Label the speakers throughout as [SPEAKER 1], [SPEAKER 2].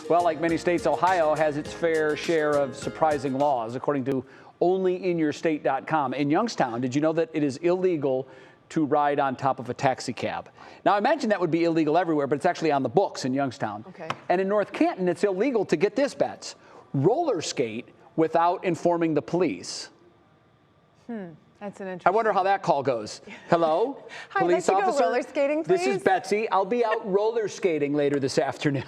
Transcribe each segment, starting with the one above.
[SPEAKER 1] Well, like many states, Ohio has its fair share of surprising laws, according to onlyinyourstate.com. In Youngstown, did you know that it is illegal to ride on top of a taxi cab? Now, I imagine that would be illegal everywhere, but it's actually on the books in Youngstown.
[SPEAKER 2] Okay.
[SPEAKER 1] And in North Canton, it's illegal to get this, Bets, roller skate without informing the police.
[SPEAKER 2] That's an interesting.
[SPEAKER 1] I wonder how that call goes. Hello,
[SPEAKER 2] Hi,
[SPEAKER 1] police
[SPEAKER 2] let's
[SPEAKER 1] officer.
[SPEAKER 2] go roller skating, please.
[SPEAKER 1] This is Betsy. I'll be out roller skating later this afternoon.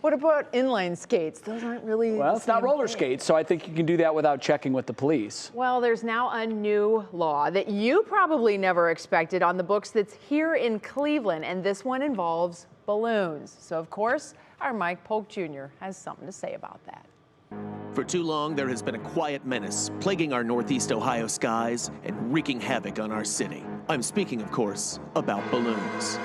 [SPEAKER 2] What about inline skates? Those aren't really.
[SPEAKER 1] Well, it's not roller skates, so I think you can do that without checking with the police.
[SPEAKER 2] Well, there's now a new law that you probably never expected on the books that's here in Cleveland, and this one involves balloons. So, of course, our Mike Polk-Jr. has something to say about that.
[SPEAKER 3] For too long, there has been a quiet menace plaguing our Northeast Ohio skies and wreaking havoc on our city. I'm speaking, of course, about balloons.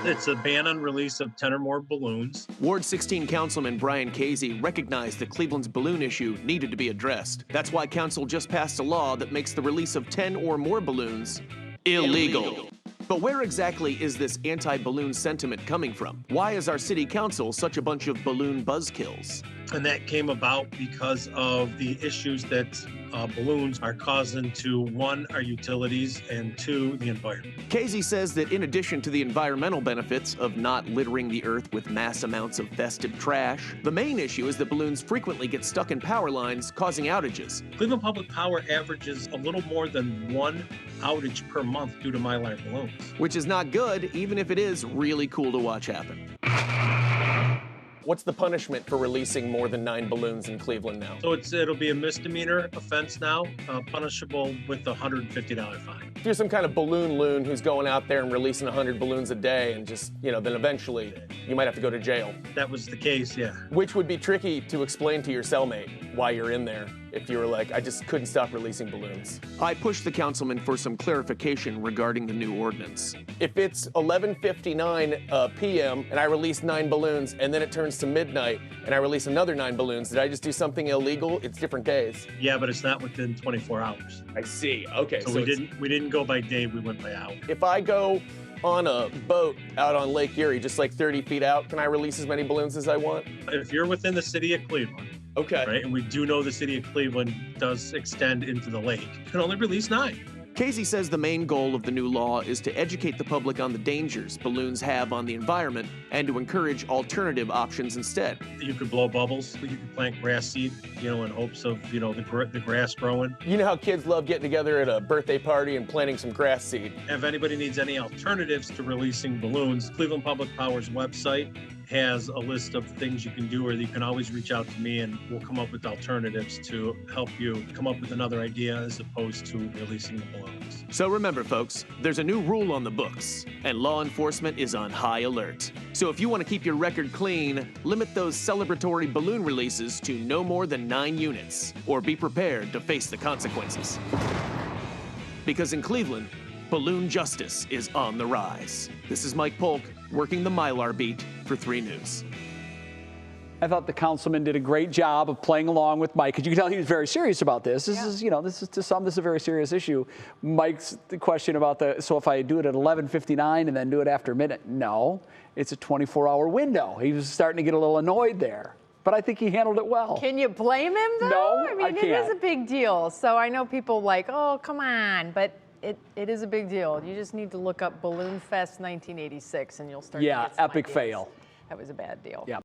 [SPEAKER 4] It's a ban on release of 10 or more balloons.
[SPEAKER 3] Ward 16 Councilman Brian Kazy recognized that Cleveland's balloon issue needed to be addressed. That's why council just passed a law that makes the release of 10 or more balloons illegal. But where exactly is this anti-balloon sentiment coming from? Why is our city council such a bunch of balloon buzzkills?
[SPEAKER 4] And that came about because of the issues that balloons are causing to, one, our utilities, and two, the environment.
[SPEAKER 3] Kazy says that in addition to the environmental benefits of not littering the earth with mass amounts of festive trash, the main issue is that balloons frequently get stuck in power lines, causing outages.
[SPEAKER 4] Cleveland Public Power averages a little more than one outage per month due to mylar balloons.
[SPEAKER 3] Which is not good, even if it is really cool to watch happen. What's the punishment for releasing more than 9 balloons in Cleveland now?
[SPEAKER 4] So it'll be a misdemeanor offense now, punishable with a $150 fine.
[SPEAKER 3] If you're some kind of balloon loon who's going out there and releasing 100 balloons a day and just, then eventually you might have to go to jail.
[SPEAKER 4] That was the case, yeah.
[SPEAKER 3] Which would be tricky to explain to your cellmate why you're in there if you were like, I just couldn't stop releasing balloons. I pushed the councilman for some clarification regarding the new ordinance. If it's 11:59 p.m. and I release 9 balloons and then it turns to midnight and I release another 9 balloons, did I just do something illegal? It's different days.
[SPEAKER 4] Yeah, but it's not within 24 hours.
[SPEAKER 3] I see. Okay.
[SPEAKER 4] So we didn't go by day, we went by hour.
[SPEAKER 3] If I go on a boat out on Lake Erie, just like 30 feet out, can I release as many balloons as I want?
[SPEAKER 4] If you're within the city of Cleveland,
[SPEAKER 3] okay,
[SPEAKER 4] right, and we do know the city of Cleveland does extend into the lake, you can only release 9.
[SPEAKER 3] Kazy says the main goal of the new law is to educate the public on the dangers balloons have on the environment and to encourage alternative options instead.
[SPEAKER 4] You could blow bubbles, you could plant grass seed, in hopes of, the grass growing.
[SPEAKER 3] You know how kids love getting together at a birthday party and planting some grass seed.
[SPEAKER 4] If anybody needs any alternatives to releasing balloons, Cleveland Public Power's website has a list of things you can do, or you can always reach out to me and we'll come up with alternatives to help you come up with another idea as opposed to releasing the balloons.
[SPEAKER 3] So remember, folks, there's a new rule on the books and law enforcement is on high alert. So if you want to keep your record clean, limit those celebratory balloon releases to no more than 9 units, or be prepared to face the consequences. Because in Cleveland, balloon justice is on the rise. This is Mike Polk, working the Mylar beat for 3 News.
[SPEAKER 1] I thought the councilman did a great job of playing along with Mike, because you can tell he was very serious about this. This is a very serious issue. Mike's the question about so if I do it at 11:59 and then do it after midnight, no, it's a 24-hour window. He was starting to get a little annoyed there, but I think he handled it well.
[SPEAKER 2] Can you blame him, though?
[SPEAKER 1] No,
[SPEAKER 2] I mean, it is a big deal. So I know people like, oh, come on, but it is a big deal. You just need to look up Balloon Fest 1986 and you'll start to get some
[SPEAKER 1] epic
[SPEAKER 2] ideas.
[SPEAKER 1] fail.
[SPEAKER 2] That was a bad deal.
[SPEAKER 1] Yeah.